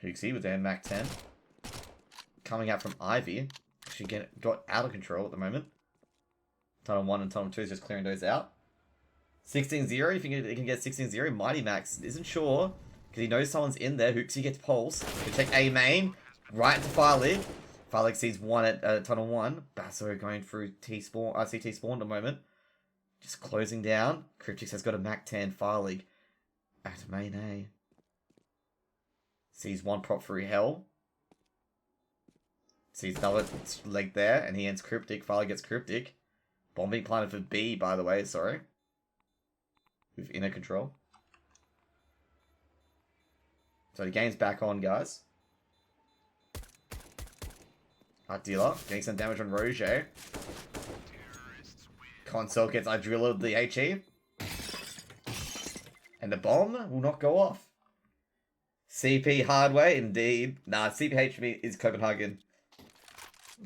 Hooksy with their Mac 10. Coming out from Ivy. Actually got out of control at the moment. Tunnel 1 and Tunnel 2 is just clearing those out. 16-0, if you can get 16-0. Mighty Max isn't sure, because he knows someone's in there. Hooksy gets Pulse. Can check A main. Right into Firelig. Firelig sees 1 at Tunnel 1. Basso going through T-spawn, CT spawn at the moment. Just closing down. Cryptix has got a Mac 10. Firelig at main A. Sees 1 prop through Hell. Sees another leg there, and he ends Cryptic. Firelig gets Cryptic. Bomb being planted for B, by the way, sorry. With inner control. So the game's back on, guys. Art Dealer getting some damage on Roger. Console gets Idrilla with the HE. And the bomb will not go off. CP Hardway, indeed. Nah, CPH is Copenhagen.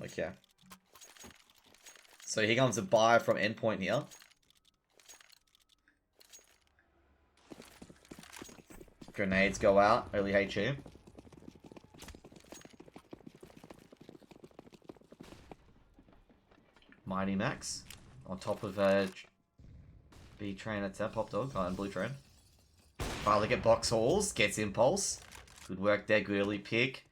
Okay. So here comes a buy from Endpoint here. Grenades go out, early HE. Mighty Max on top of B train at Pop Dog and Blue Train. Finally get box hauls, gets Impulse. Good work there, good early pick.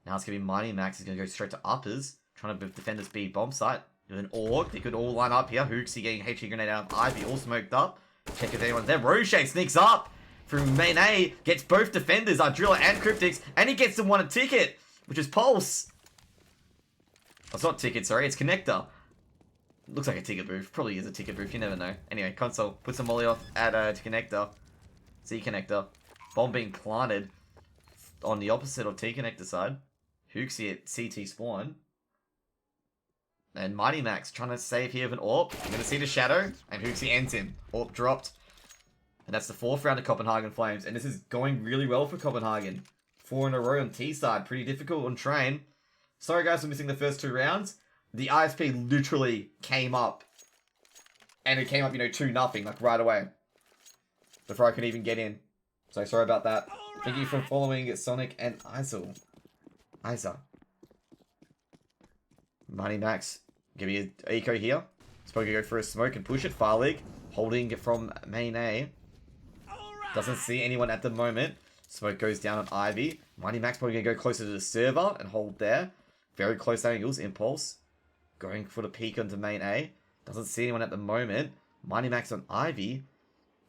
Now it's gonna be Mighty Max. He's gonna go straight to uppers, trying to defend this B bomb site. With an AUG, they could all line up here. Hooksy getting HE grenade out of Ivy, all smoked up. Check if anyone's there. Rocher sneaks up through main A, gets both defenders, Ardrilla and Cryptix, and he gets them one a ticket, which is Pulse. Oh, it's not ticket, sorry, it's Connector. Looks like a ticket booth. Probably is a ticket booth, you never know. Anyway, Console puts a molly off at Connector. C Connector. Bomb being planted on the opposite of T Connector side. Hooksy at CT spawn. And Mighty Max trying to save here with an AWP. You're going to see the shadow, and Hooksy ends him. AWP dropped. And that's the 4th round of Copenhagen Flames. And this is going really well for Copenhagen. 4 in a row on T side. Pretty difficult on train. Sorry guys for missing the first 2 rounds. The ISP literally came up. And it came up, 2-0, like right away. Before I could even get in. So sorry about that. Thank you for following Sonic and Isa. Mighty Max. Give me an eco here. Supposed to go for a smoke and push it. Firelig holding it from main A. Doesn't see anyone at the moment. Smoke goes down on Ivy. Mighty Max probably going to go closer to the server and hold there. Very close angles. Impulse. Going for the peek onto main A. Doesn't see anyone at the moment. Mighty Max on Ivy.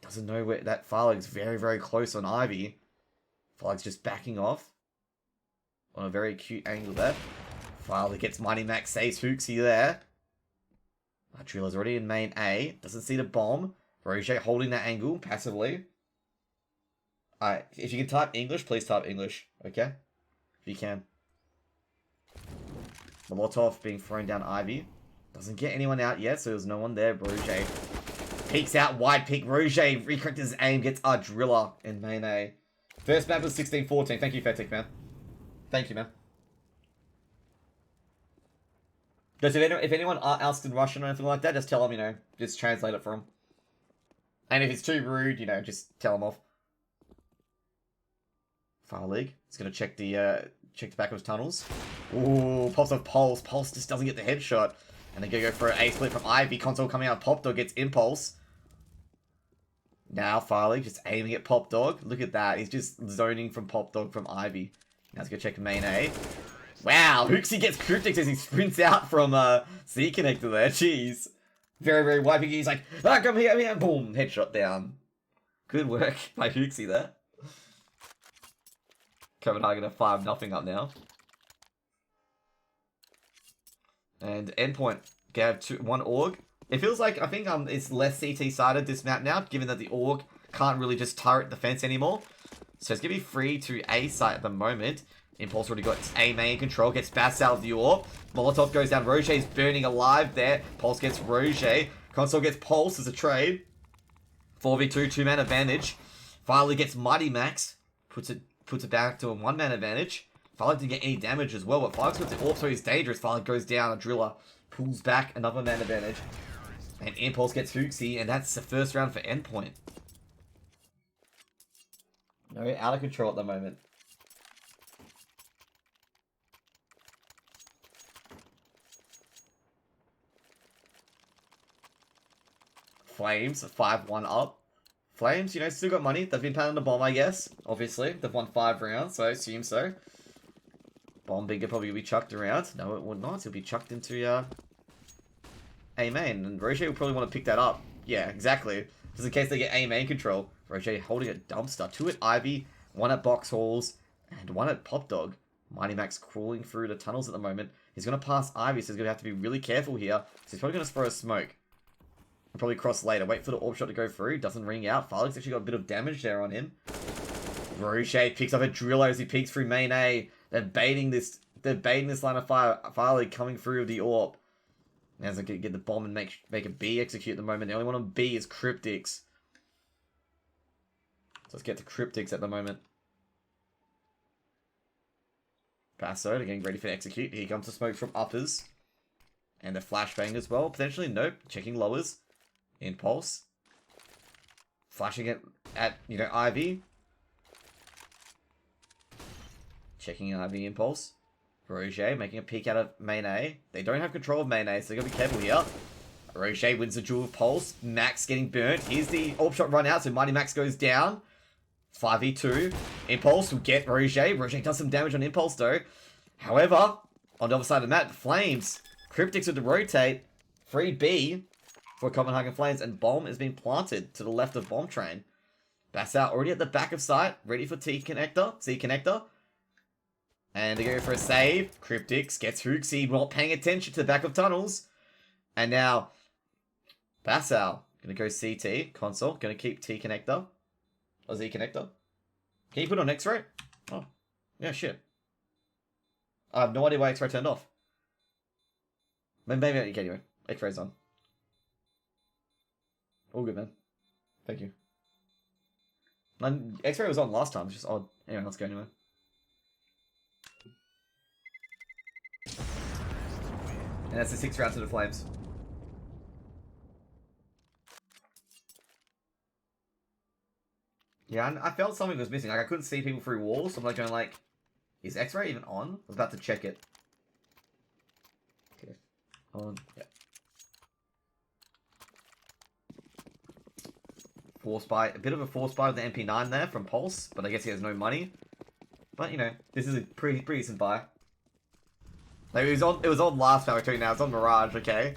Doesn't know where that Firelig's very, very close on Ivy. Firelig's just backing off. On a very cute angle there. Firelig gets Mighty Max, saves Hooksy there. Drilla's already in main A. Doesn't see the bomb. Roger holding that angle passively. Alright, if you can type English, please type English. Okay? If you can. Molotov being thrown down Ivy. Doesn't get anyone out yet, so there's no one there. Roger peeks out, wide peek. Roger recorrects his aim, gets Driller in main A. First map was 16-14. Thank you, Fetic, man. Thank you, man. Just if anyone asks in Russian or anything like that, just tell them, just translate it for them. And if it's too rude, just tell them off. Firelig is going to check the back of his tunnels. Ooh, pops off Pulse. Pulse just doesn't get the headshot. And they're going to go for an A-split from Ivy. Console coming out. Pop Dog gets Impulse. Now Firelig just aiming at Pop Dog. Look at that. He's just zoning from Pop Dog from Ivy. Now let's go check main A. Wow, Hooksy gets Cryptix as he sprints out from C Connector there. Jeez. Very, very wide. He's like, come here. Boom, headshot down. Good work by Hooksy there. Copenhagen are 5-0 up now. And Endpoint gave 1 AUG. It feels like, I think it's less CT-sided this map now, given that the AUG can't really just turret the fence anymore. So it's going to be free to A site at the moment. Impulse already got A main control, gets Bass out of the AWP. Molotov goes down, Roger's burning alive there. Pulse gets Roger. Console gets Pulse as a trade. 4v2, 2-man advantage. Finally gets Mighty Max. Puts it back to a 1-man advantage. Firelig didn't get any damage as well, but Firelig's got the AWP, so he's dangerous. Firelig goes down, a Driller pulls back, another man advantage. And Impulse gets Hooksy, and that's the first round for Endpoint. No, out of control at the moment. Flames 5-1 up. Flames, you know, still got money. They've been pounding the bomb, I guess. Obviously, they've won 5 rounds, so I assume so. Bomb bigger probably will be chucked around. No, it would not. It'll be chucked into A main, and Roger will probably want to pick that up. Yeah, exactly. Just in case they get A main control. Roger holding a dumpster. 2 at Ivy, 1 at Box Halls, and 1 at Pop Dog. Mighty Max crawling through the tunnels at the moment. He's going to pass Ivy, so he's going to have to be really careful here. So he's probably going to throw a smoke. He'll probably cross later. Wait for the orb shot to go through. Doesn't ring out. Farlig's actually got a bit of damage there on him. Rocher picks up a driller as he peeks through main A. They're baiting this line of fire. Farlig coming through with the orb. Now he's going to get the bomb and make a B execute at the moment. The only one on B is Cryptics. So let's get to Cryptics at the moment. Basso getting ready for execute. Here comes the smoke from uppers. And the flashbang as well. Potentially, nope. Checking lowers. Impulse. Flashing it at, you know, Ivy. Checking Ivy Impulse. Roger making a peek out of main A. They don't have control of main A, so they've got to be careful here. Rocher wins the duel of Pulse. Max getting burnt. Here's the orb shot run out, so Mighty Max goes down. 5v2. Impulse will get Roger. Roger does some damage on Impulse though. However, on the other side of the map, Flames. Cryptics with the rotate. 3B for Copenhagen Flames. And Bomb has been planted to the left of Bomb Train. Bassau already at the back of site. Ready for C connector. And they go for a save. Cryptics gets Hooksy. Not paying attention to the back of tunnels. And now Bassau going to go CT. Console. Going to keep T connector. Or Z connector. Can you put on X-ray? Oh. Yeah, shit. I have no idea why X-ray turned off. Maybe okay, anyway. X-ray's on. All good, man. Thank you. X-ray was on last time. It's just odd. Anyway, let's go anyway. And that's the 6th round to the Flames. Yeah, I felt something was missing. Like, I couldn't see people through walls. So I'm like going like, is X-ray even on? I was about to check it. Okay. On. Yeah. Force buy. A bit of a force buy with the MP9 there from Pulse. But I guess he has no money. But, you know, this is a pretty decent buy. Like, it was on last map, I tell you now. It's on Mirage, okay?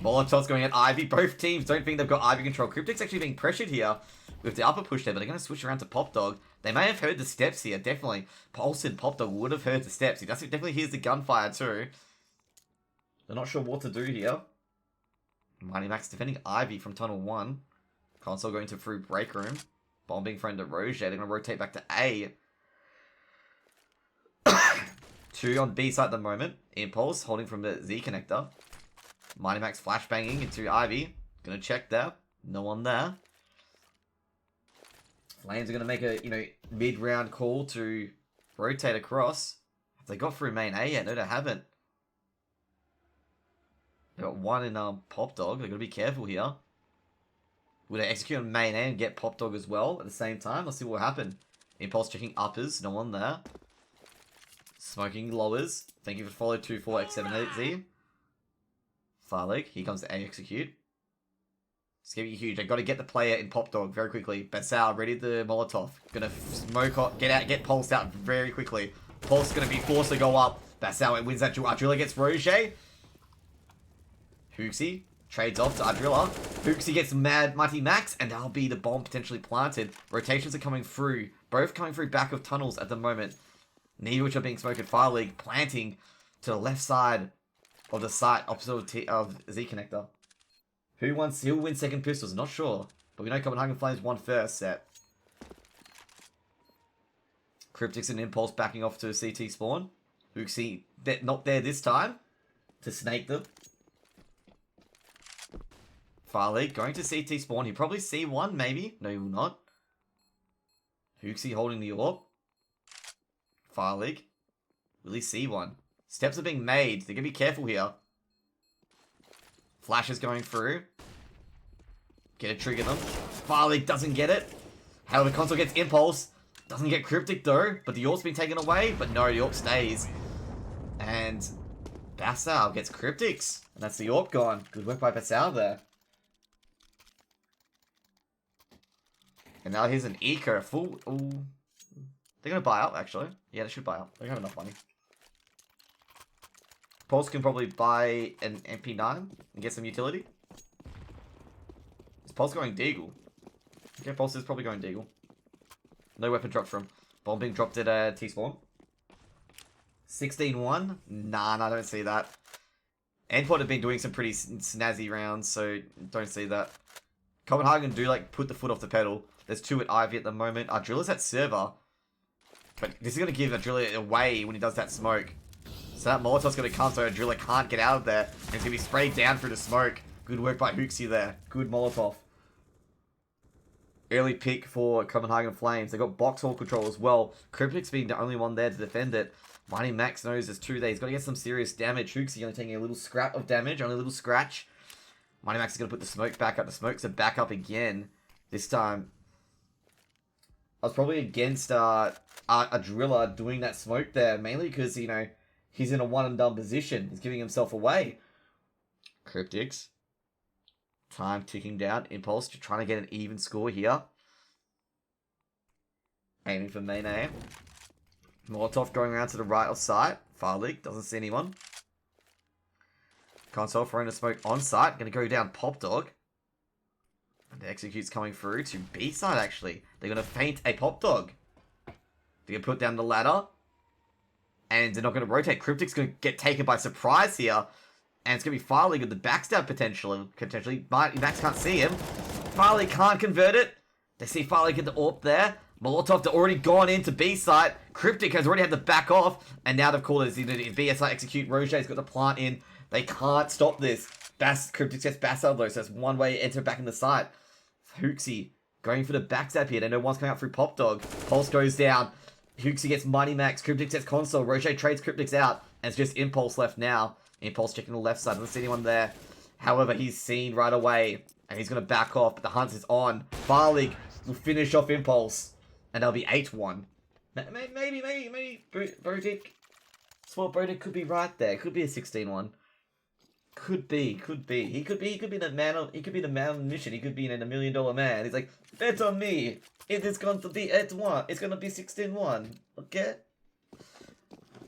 Molotov's going at Ivy. Both teams don't think they've got Ivy control. Cryptic's actually being pressured here with the upper push there, but they're going to switch around to Pop Dog. They may have heard the steps here, definitely. Pulse and Pop Dog would have heard the steps. He definitely hears the gunfire too. They're not sure what to do here. Mighty Max defending Ivy from Tunnel 1. Console going to through Break Room. Bombing friend at Roger. They're going to rotate back to A. 2 on B side at the moment. Impulse holding from the Z connector. Mighty Max flashbanging into Ivy. Gonna check there. No one there. Flames are gonna make a, you know, mid-round call to rotate across. Have they got through main A yet? No, they haven't. They got 1 in Pop Dog. They're gonna be careful here. Will they execute on main A and get Pop Dog as well at the same time? Let's see what will happen. Impulse checking uppers. No one there. Smoking lowers. Thank you for follow 24x78Z. Farlig. Here comes the A execute. It's going to be huge. I got to get the player in Pop Dog very quickly. Bassau ready the Molotov. Gonna smoke out, get Pulse out very quickly. Pulse going to be forced to go up. Bassau wins that duel. Ardrilla gets Roger. Hooksy trades off to Ardrilla. Hooksy gets Mighty Max, and that'll be the bomb potentially planted. Rotations are coming through. Both coming through back of tunnels at the moment. Neither which are being smoked at Fire League, planting to the left side of the site opposite of Z connector. Who will win second pistols? Not sure. But we know Copenhagen Flames won first set. Cryptics and Impulse backing off to CT spawn. Hooksy not there this time to snake them. Farley going to CT spawn. He'll probably see one, maybe. No, he will not. Hooksy holding the orb. Fire League. Will he see one? Steps are being made. They're going to be careful here. Flash is going through. Get to trigger them. Fire League doesn't get it. However, Console gets Impulse. Doesn't get Cryptic though. But the orb's been taken away. But no, the orb stays. And Bassau gets Cryptics. And that's the orb gone. Good work by Bassau there. And now here's an Eco, full... Ooh. They're going to buy up, actually. Yeah, they should buy up. They have enough money. Pulse can probably buy an MP9 and get some utility. Is Pulse going Deagle? Okay, Pulse is probably going Deagle. No weapon dropped from. Bomb being dropped at T-spawn. 16-1? Nah, I don't see that. Endpoint have been doing some pretty snazzy rounds, so don't see that. Copenhagen do, like, put the foot off the pedal. There's 2 at Ivy at the moment. Driller's at server. But this is going to give a Driller away when he does that smoke. So that Molotov's going to come, so a Driller can't get out of there. And it's going to be sprayed down through the smoke. Good work by Hooksy there. Good Molotov. Early pick for Copenhagen Flames. They got box hall control as well. Cryptic's being the only one there to defend it. Mighty Max knows there's 2 there. He's got to get some serious damage. Hooksy only taking a little scrap of damage, only a little scratch. Mighty Max is going to put the smoke back up. The smokes are back up again. This time, I was probably against a Driller doing that smoke there, mainly because, you know, he's in a one and done position. He's giving himself away. Cryptics. Time ticking down. Impulse trying to get an even score here. Aiming for main A. Molotov going around to the right of site. Far leak. Doesn't see anyone. Console throwing a smoke on site. Going to go down Pop Dog. And the execute's coming through to B side, actually. They're going to feint a Pop Dog. They're going to put down the ladder. And they're not going to rotate. Cryptic's going to get taken by surprise here. And it's going to be Farley with the backstab potentially. Max can't see him. Farley can't convert it. They see Farley get the AWP there. Molotov, they're already gone into B site. Cryptic has already had to back off. And now they've called it as B site execute. Roger's got the plant in. They can't stop this. Cryptic gets Bassal though, so that's one way to enter back in the site. Hooksy going for the backstab here. They know one's coming out through Pop Dog. Pulse goes down. Hooksy gets Mighty Max. Cryptic gets Console. Roger trades Cryptics out. And it's just Impulse left now. Impulse checking the left side. Doesn't see anyone there. However, he's seen right away. And he's going to back off. But the hunt is on. Farlig will finish off Impulse. And that'll be 8-1. Maybe. Bodick. Sport Bodick could be right there. Could be a 16-1. Could be. He could be the man on the mission. He could be in $1 million man. He's like, bet on me. It is going to be 8-1. It's going to be 16-1. Okay?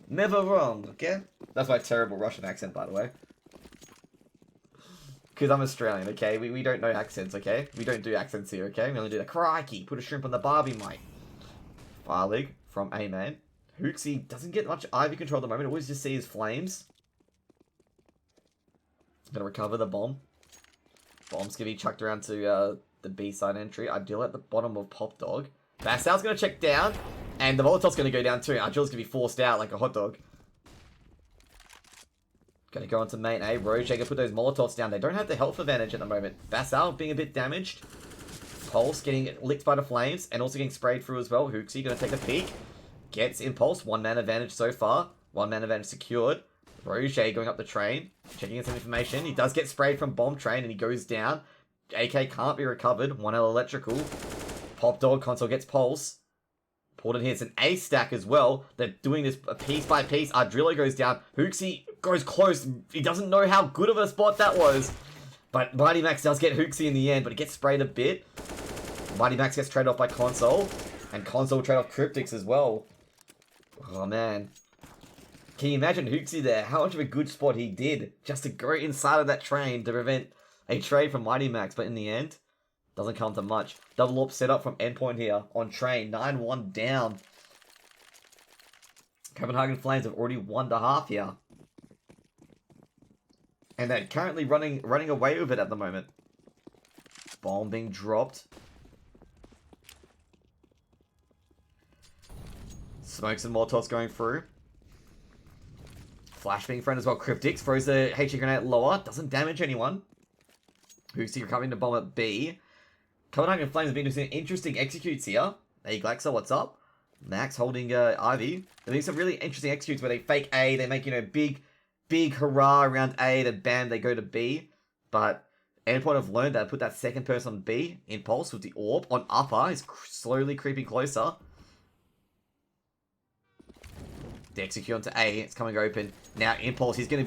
Never wrong, okay? That's my terrible Russian accent, by the way. Because I'm Australian, okay? We don't know accents, okay? We don't do accents here, okay? We only do the crikey. Put a shrimp on the barbie, mate. Firelig from A-Man. Hooksy doesn't get much Ivy control at the moment. Always just see his flames. Gonna recover the bomb. Bomb's gonna be chucked around to the B-side entry. Ideal at the bottom of Pop Dog. Bassal's gonna check down. And the Molotov's gonna go down too. Arjul's gonna be forced out like a hot dog. Gonna go onto main A. Roger gonna put those Molotovs down. They don't have the health advantage at the moment. Bassal being a bit damaged. Pulse getting licked by the flames. And also getting sprayed through as well. Hooksy gonna take a peek. Gets Impulse. 1-man advantage so far. 1-man advantage secured. Roger going up the train. Checking in some information. He does get sprayed from Bomb Train and he goes down. AK can't be recovered. 1L electrical. Pop Dog. Console gets Pulse. Important here, it's an A stack as well. They're doing this piece by piece. Ardrillo goes down. Hooksy goes close. He doesn't know how good of a spot that was. But Mighty Max does get Hooksy in the end, but it gets sprayed a bit. Mighty Max gets traded off by Console. And Console trade off Cryptics as well. Oh, man. Can you imagine Hooksy there? How much of a good spot he did just to go inside of that train to prevent a trade from Mighty Max. But in the end, doesn't come to much. Double AWP set up from Endpoint here on train. 9-1 down. Copenhagen Flames have already won the half here. And they're currently running away with it at the moment. Bomb being dropped. Smokes and Molotovs going through. Flash being thrown as well. Cryptics throws the HE grenade lower. Doesn't damage anyone. Hooksy recovering the bomb at B. Copenhagen Flames have been doing some interesting executes here. Hey, Glaxo, what's up? Max holding Ivy. They're doing some really interesting executes where they fake A. They make, big hurrah around A. Then bam, they go to B. But Endpoint have learned that. Put that second person on B. Impulse with the AWP on upper. Is slowly creeping closer. They execute onto A. It's coming open. Now Impulse, he's gonna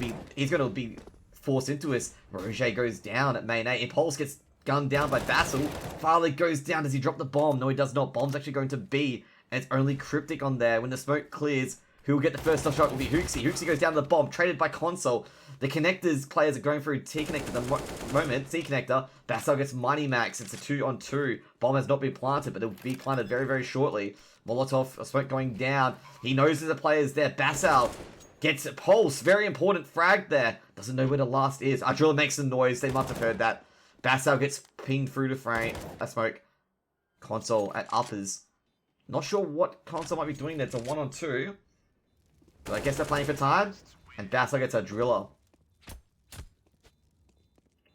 be forced into us. Roger goes down at main A. Impulse gets gunned down by Basil. Farley goes down. Does he drop the bomb? No, he does not. Bomb's actually going to B, and it's only Cryptic on there. When the smoke clears, who will get the first shot will be Hooksy. Hooksy goes down to the bomb, traded by Console. The connectors players are going through T connector at the moment. C connector. Basil gets Mighty Max. It's a 2-on-2. Bomb has not been planted, but it will be planted very, very shortly. Molotov, smoke going down. He knows there's a player's there. Basil gets a pulse. Very important frag there. Doesn't know where the last is. Ardrilla makes some noise. They must have heard that. Basil gets pinged through the frame. Smoke. Console at uppers. Not sure what Console might be doing there. It's a 1-on-2. But I guess they're playing for time. And Basil gets a driller.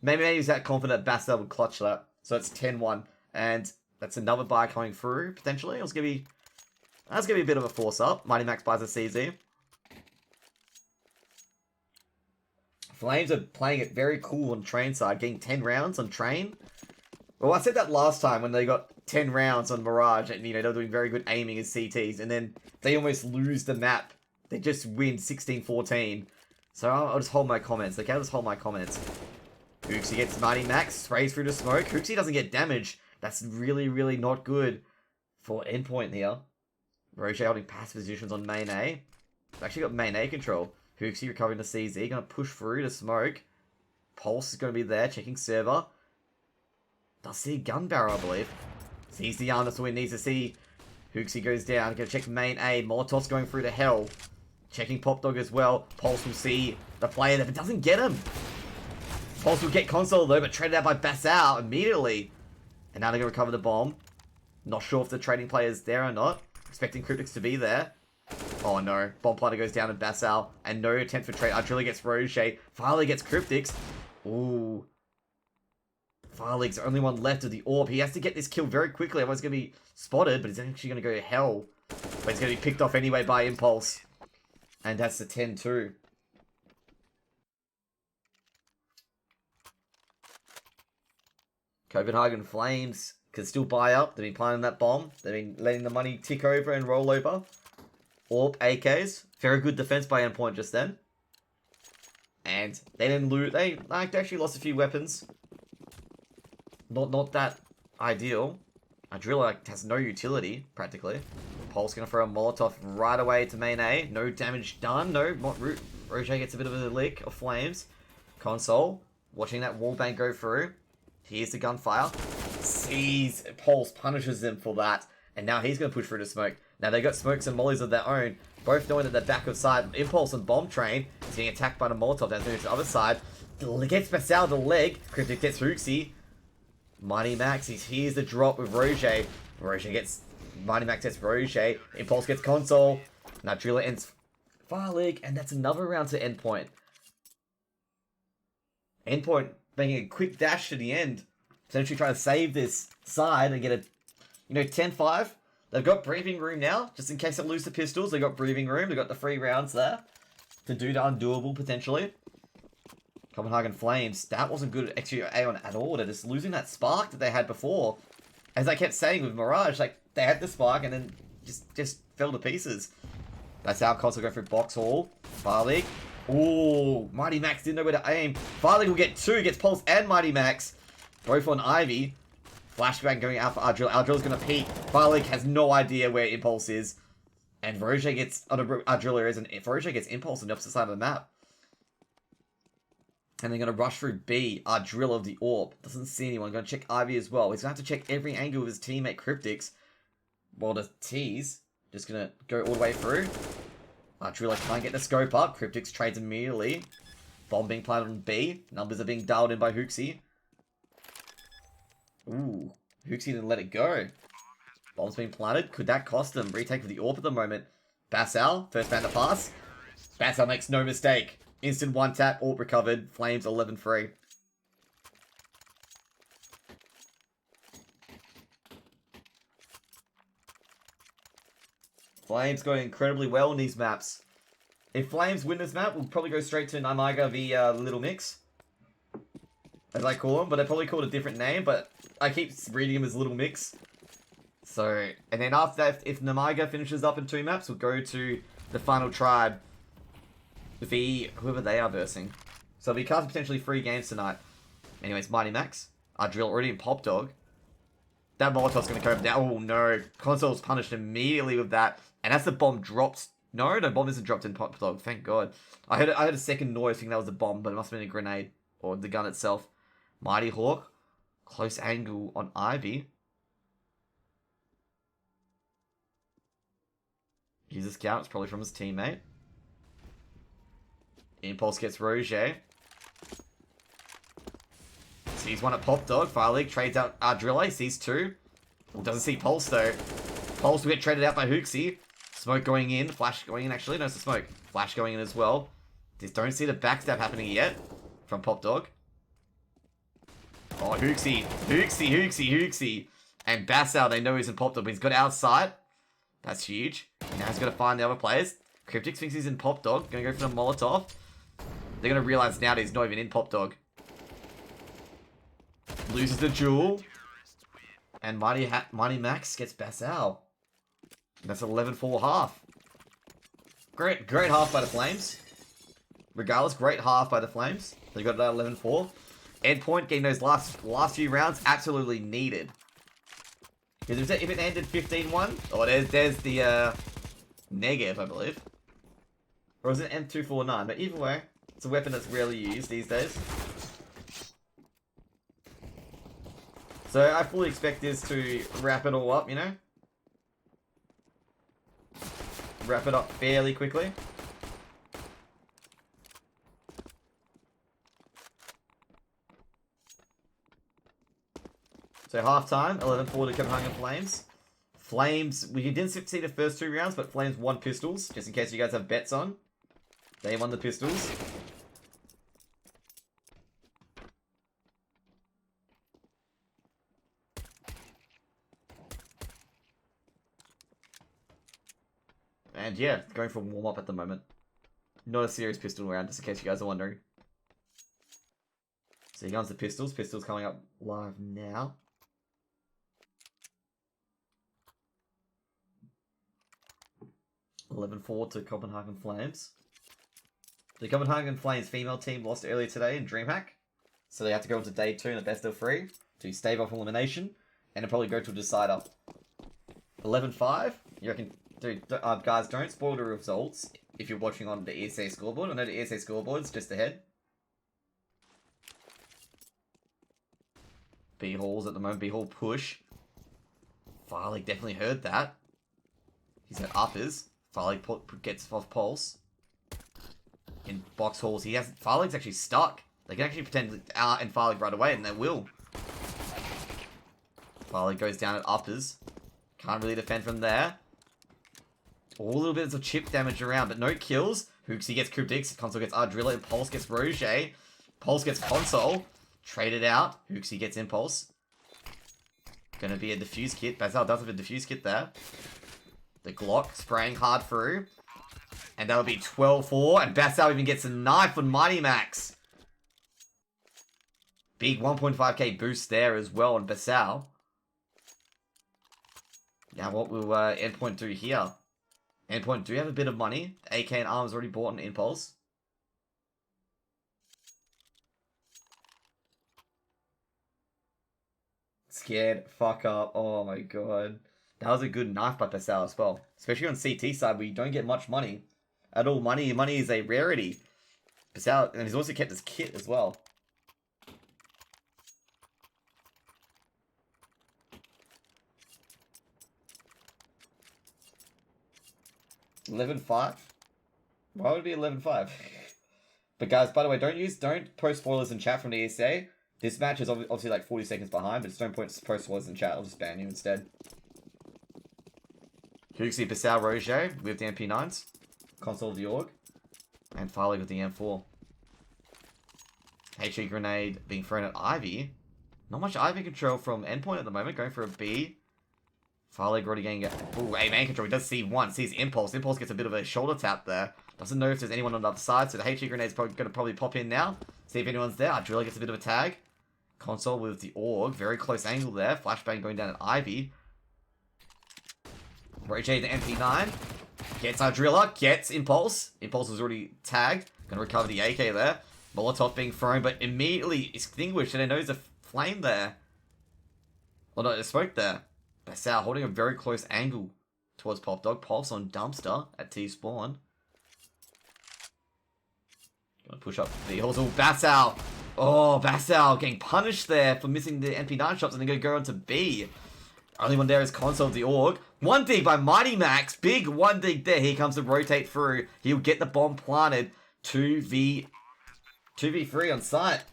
Maybe he's that confident Basil would clutch that. So it's 10-1. And that's another buy coming through, potentially. That's going to be a bit of a force up. Mighty Max buys a CZ. Flames are playing it very cool on train side, getting 10 rounds on train. Well, I said that last time when they got 10 rounds on Mirage, and, they were doing very good aiming as CTs, and then they almost lose the map. They just win 16-14. So I'll just hold my comments, okay? I'll just hold my comments. Hooksy gets Mighty Max, sprays through the smoke. Hooksy doesn't get damage. That's really, really not good for Endpoint here. Roche holding passive positions on main A. They've actually got main A control. Hooksy recovering the CZ, going to push through to smoke. Pulse is going to be there, checking server. Does see a gun barrel, I believe. Sees the arm, that's what he needs to see. Hooksy goes down, going to check main A. Molotov's going through to hell. Checking Pop Dog as well. Pulse will see the player there, but doesn't get him. Pulse will get Console though, but traded out by Bassal immediately. And now they're going to recover the bomb. Not sure if the trading player's there or not. Expecting Cryptics to be there. Oh no. Bomb planter goes down to Bassal. And no attempt for trade. Ardrilla gets Roche. Farley gets Cryptics. Ooh. Farley's the only one left of the orb. He has to get this kill very quickly. Otherwise, he's going to be spotted. But he's actually going to go to hell. But he's going to be picked off anyway by Impulse. And that's the 10-2. Copenhagen Flames can still buy up. They've been planting that bomb. They've been letting the money tick over and roll over. Orb AKs. Very good defense by Endpoint just then. And they didn't loot. They actually lost a few weapons. Not that ideal. Ardrilla has no utility, practically. Pulse going to throw a Molotov right away to main A. No damage done. No. Roche gets a bit of a lick of flames. Console. Watching that wallbang go through. Here's the gunfire. Sees Pulse, punishes him for that. And now he's going to push through the smoke. Now they got smokes and mollies of their own. Both knowing that the back of side. Impulse and Bomb Train is getting attacked by the Molotov. That's moving to the other side. Gets Bassal the leg. Cryptic gets Hooksy. Mighty Max, here's the drop with Roche. Roche gets... Mighty Max gets Roche. Impulse gets Console. Now Driller ends Far Leg. And that's another round to Endpoint. Endpoint making a quick dash to the end. Essentially trying to save this side and get a, 10-5. They've got breathing room now. Just in case they lose the pistols, they've got breathing room. They've got the 3 rounds there. To do the undoable, potentially. Copenhagen Flames. That wasn't good extra Aeon at all. They're just losing that spark that they had before. As I kept saying with Mirage, like, they had the spark and then just fell to pieces. That's how Console go through Box Hall. Farley. Ooh, Mighty Max didn't know where to aim. Farley will get 2, gets Pulse and Mighty Max. Both on Ivy. Flashbang going out for Ardrilla. Ardrilla's going to peek. Farley has no idea where Impulse is. And Roche gets, Ardrilla is, and Roche gets Impulse on the opposite side of the map. And they're going to rush through B, Ardrilla of the Orb. Doesn't see anyone. Going to check Ivy as well. He's going to have to check every angle of his teammate Cryptics. While the T's just going to go all the way through. Ardrilla can't get the scope up. Cryptics trades immediately. Bomb being planted on B. Numbers are being dialed in by Hooksy. Ooh. Hooksy didn't let it go. Bomb's being planted. Could that cost them? Retake for the Orb at the moment. Bassal, first man to pass. Bassal makes no mistake. Instant one tap, Orb recovered. Flames 11-3. Flames going incredibly well in these maps. If Flames win this map, we'll probably go straight to Namiga v Little Mix. As I call him, but they probably call it a different name, but I keep reading him as Little Mix. So, and then after that, if Namiga finishes up in 2 maps, we'll go to the final tribe v whoever they are versing. So we cast potentially 3 games tonight. Anyways, Mighty Max. Drill already in Pop Dog. That Molotov's going to come down. Oh no. Console's punished immediately with that. And as the bomb drops... No, bomb isn't dropped in Pop Dog. Thank God. I heard a second noise thinking that was a bomb, but it must have been a grenade. Or the gun itself. Mighty Hawk. Close angle on Ivy. He's a scout. It's probably from his teammate. Impulse gets Roger. Sees one at Pop Dog. Fire League trades out Drille. Sees two. Well, doesn't see Pulse though. Pulse will get traded out by Hooksy. Smoke going in. Flash going in actually. No, it's the smoke. Flash going in as well. Just don't see the backstab happening yet from Pop Dog. Oh, Hooksy. Hooksy. And Bassau, they know he's in Pop Dog, but he's got outside. That's huge. Now he's got to find the other players. Cryptic thinks he's in Pop Dog. Going to go for the Molotov. They're going to realize now that he's not even in Pop Dog. Loses the duel. And Mighty Max gets Bassau. That's 11-4 half. Great half by the Flames. Regardless, great half by the Flames. They got that 11-4. Endpoint getting those last few rounds absolutely needed. Because if it ended 15-1, oh, there's the negative, I believe. Or is it M249? But either way, it's a weapon that's rarely used these days. So I fully expect this to wrap it all up, you know? Wrap it up fairly quickly. So half-time, 11-4 to Copenhagen Flames. Flames, we didn't see the first two rounds, but Flames won pistols, just in case you guys have bets on. They won the pistols. And yeah, going for warm-up at the moment. Not a serious pistol round, just in case you guys are wondering. So here comes the pistols. Pistols coming up live now. (11-4 to Copenhagen Flames. The Copenhagen Flames female team lost earlier today in DreamHack. So they have to go into day 2 in the best of 3 to stave off elimination. And it'll probably go to a decider. 11-5? You reckon... Dude, guys, don't spoil the results if you're watching on the ESEA scoreboard. I know the ESEA scoreboard's just ahead. B-Hall's at the moment. B-Hall push. Farley definitely heard that. He's at uppers. Farley gets off pulse. In box halls, he has... Farley's actually stuck. They can actually pretend and Farley right away, and they will. Farley goes down at uppers. Can't really defend from there. All little bits of chip damage around, but no kills. Hooksy gets Cryptix. Console gets Ardrilla. Impulse gets Roger. Pulse gets Console. Traded out. Hooksy gets Impulse. Gonna be a defuse kit. Basil does have a defuse kit there. The Glock spraying hard through. And that'll be 12-4. And Basil even gets a knife on Mighty Max. Big 1.5k boost there as well on Basil. Now what will Endpoint do here? Endpoint do have a bit of money. AK and arms already bought an Impulse. Scared fuck up. Oh my god. That was a good knife by Bassau as well. Especially on CT side where you don't get much money. At all, money is a rarity. Bassau, and he's also kept his kit as well. (11-5). Why would it be 11-5? But guys, by the way, don't post spoilers in chat from the ESA. This match is obviously like 40 seconds behind, but just don't post spoilers in chat. I'll just ban you instead. Hooksy, Bassau, Roger with the MP9s. Console of the Org. And Farley with the M4. HE grenade being thrown at Ivy. Not much Ivy control from Endpoint at the moment. Going for a B. Farley already getting a... Ooh, a man control. He does see one. Sees Impulse. Impulse gets a bit of a shoulder tap there. Doesn't know if there's anyone on the other side. So the HE grenade's going to probably pop in now. See if anyone's there. Driller gets a bit of a tag. Console with the Org. Very close angle there. Flashbang going down at Ivy. Roger the MP9. Gets our Driller. Gets Impulse. Impulse was already tagged. Gonna recover the AK there. Molotov being thrown, but immediately extinguished. And it knows the flame there. Oh no, there's smoke there. Basal holding a very close angle towards Pop Dog. Pulse on Dumpster at T-spawn. Gonna push up the Hozzle. Basal. Oh, Basal getting punished there for missing the MP9 shots and then gonna go on to B. Only one there is Console of the Org. One dig by Mighty Max. Big one dig there. Here comes the rotate through. He'll get the bomb planted. 2v3 on site.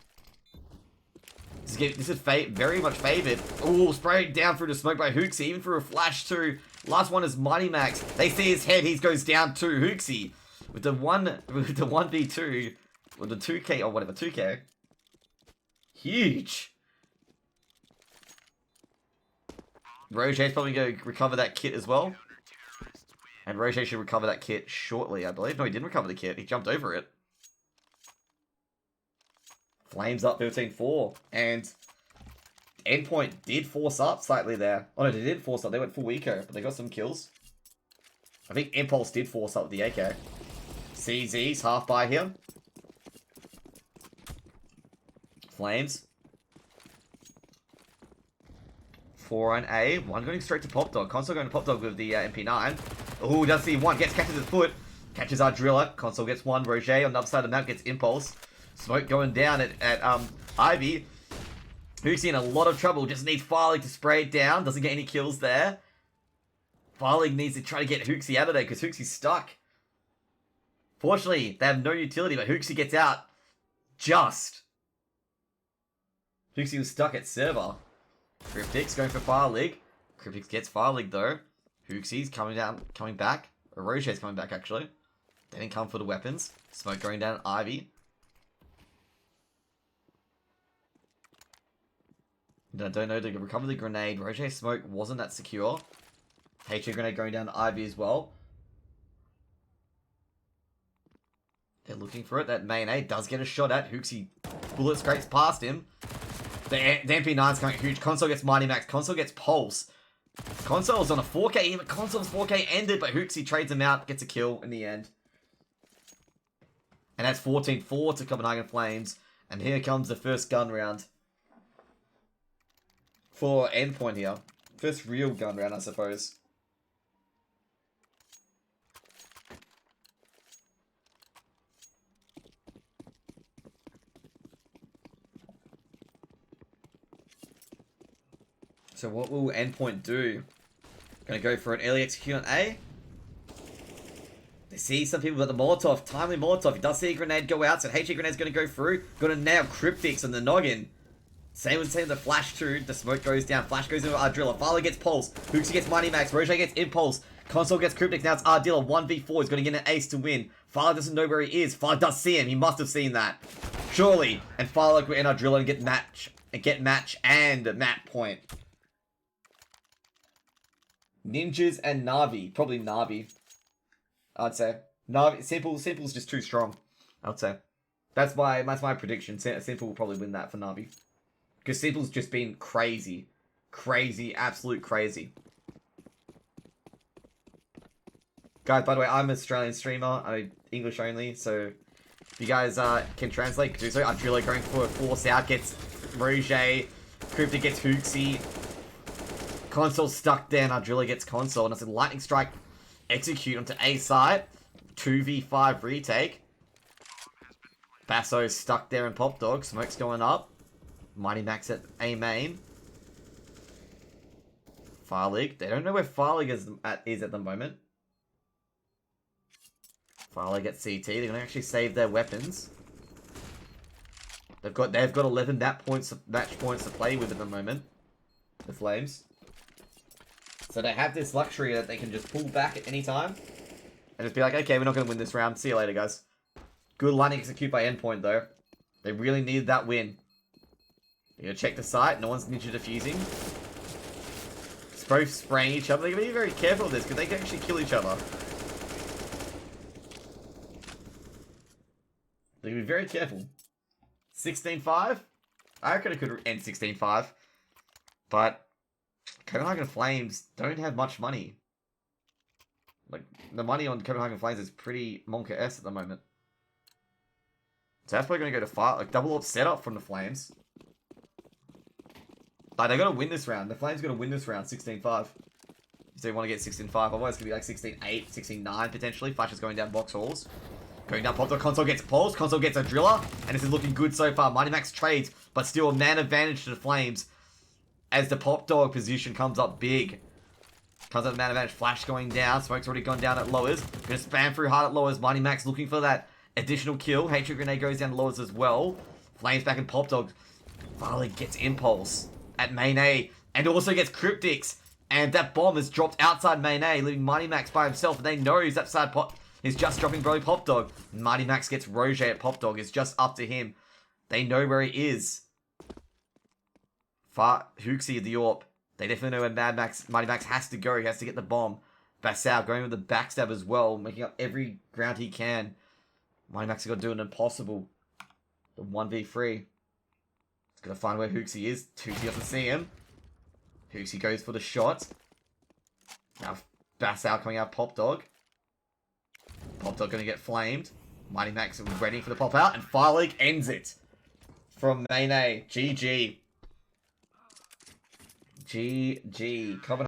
This is very much favored. Oh, sprayed down through the smoke by Hooksy, even through a flash too. Last one is Mighty Max. They see his head, he goes down to Hooksy. With the 1v2, with the 2k or whatever, 2k. Huge. Roger's probably going to recover that kit as well. And Roger should recover that kit shortly, I believe. No, he didn't recover the kit. He jumped over it. Flames up 13-4. And Endpoint did force up slightly there. Oh no, they did force up. They went full eco, but they got some kills. I think Impulse did force up with the AK. CZ's half by here. Flames. 4 on A. One going straight to Pop Dog. Console going to Pop Dog with the MP9. Oh, does see one. Catches his foot. Catches our driller. Console gets one. Roger on the other side of the map gets Impulse. Smoke going down at Ivy. Who's in a lot of trouble. Just needs Farley to spray it down. Doesn't get any kills there. Farley needs to try to get Hooksy out of there because Hooksy's stuck. Fortunately, they have no utility, but Hooksy gets out. Just. Hooksy was stuck at server. Cryptix going for Fire League. Cryptix gets Fire League though. Hooksy's coming back. Roger's coming back actually. They didn't come for the weapons. Smoke going down Ivy. I don't know to recover the grenade. Roger's smoke wasn't that secure. HA grenade going down to Ivy as well. They're looking for it. That main A does get a shot at. Hooksy bullet scrapes past him. The MP9's coming huge. Console gets Mighty Max. Console gets Pulse. Console's on a 4k here, but Console's 4k ended, but Hooksy trades him out, gets a kill in the end. And that's 14-4 to Copenhagen Flames. And here comes the first gun round. For Endpoint here. First real gun round, I suppose. So what will Endpoint do? Gonna go for an early execute on A. They see some people with the Molotov, timely Molotov. He does see a grenade go out, so HE grenade's gonna go through. Gonna nail Cryptix on the noggin. Same with the flash too. The smoke goes down. Flash goes into our driller. Farley gets Pulse. Hooksy gets Mighty Max. Roger gets Impulse. Console gets Cryptix. Now it's our dealer. 1v4. He's going to get an ace to win. Farley doesn't know where he is. Farley does see him. He must have seen that. Surely. And Farley will end our driller and get match and map point. Ninjas and Navi. Probably Navi. I'd say. Navi. Simple's just too strong. I'd say. That's my prediction. Simple will probably win that for Navi. Because Simple's just been crazy. Crazy. Absolute crazy. Guys, by the way, I'm an Australian streamer. I'm English only. So, if you guys can translate, do so. Ardrillo going for a force out. Gets Roger. Cryptic gets Hooksy. Console stuck there. And Ardrillo gets Console. And it's a lightning strike. Execute onto A side. 2v5 retake. Basso stuck there in Pop Dog. Smoke's going up. Mighty Max at A main. Fire League. They don't know where Fire League is at the moment. Fire League at CT. They're gonna actually save their weapons. They've got 11 match points to play with at the moment. The Flames. So they have this luxury that they can just pull back at any time. And just be like, okay, we're not gonna win this round. See you later, guys. Good lightning execute by Endpoint though. They really needed that win. You gotta check the site. No one's ninja defusing. It's both spraying each other. They're gonna be very careful with this because they can actually kill each other. They're gonna be very careful. 16-5? I reckon it could end 16-5. But Copenhagen Flames don't have much money. Like, the money on Copenhagen Flames is pretty Monka-S at the moment. So that's probably gonna go to fire, like double up setup from the Flames. Like, they got to win this round. The Flames got to win this round 16-5. If they want to get 16-5. Otherwise, it's going to be like 16-8, 16-9 potentially. Flash is going down box halls. Going down pop. The console gets pulsed. Console gets a driller. And this is looking good so far. Mighty Max trades, but still a man advantage to the Flames. As the pop dog position comes up big. Comes up man advantage. Flash going down. Smoke's already gone down at lowers. Gonna spam through hard at lowers. Mighty Max looking for that additional kill. Hatred Grenade goes down to lowers as well. Flames back in pop dog. Farley gets impulse at main A. And also gets cryptics. And that bomb is dropped outside main A, leaving Mighty Max by himself. And they know he's outside pop. He's just dropping bro pop dog. Mighty Max gets Roger at pop dog. It's just up to him. They know where he is. Hooksy the AWP. They definitely know where Mighty Max has to go. He has to get the bomb. Basal going with the backstab as well, making up every ground he can. Mighty Max has got to do an impossible. The 1v3. He's got to find where Hooksy is. Hooksy doesn't see him. Hooksy goes for the shot. Now Basal coming out pop dog. Pop dog going to get flamed. Mighty Max ready for the pop out. And Fire League ends it. From main A. GG. GG.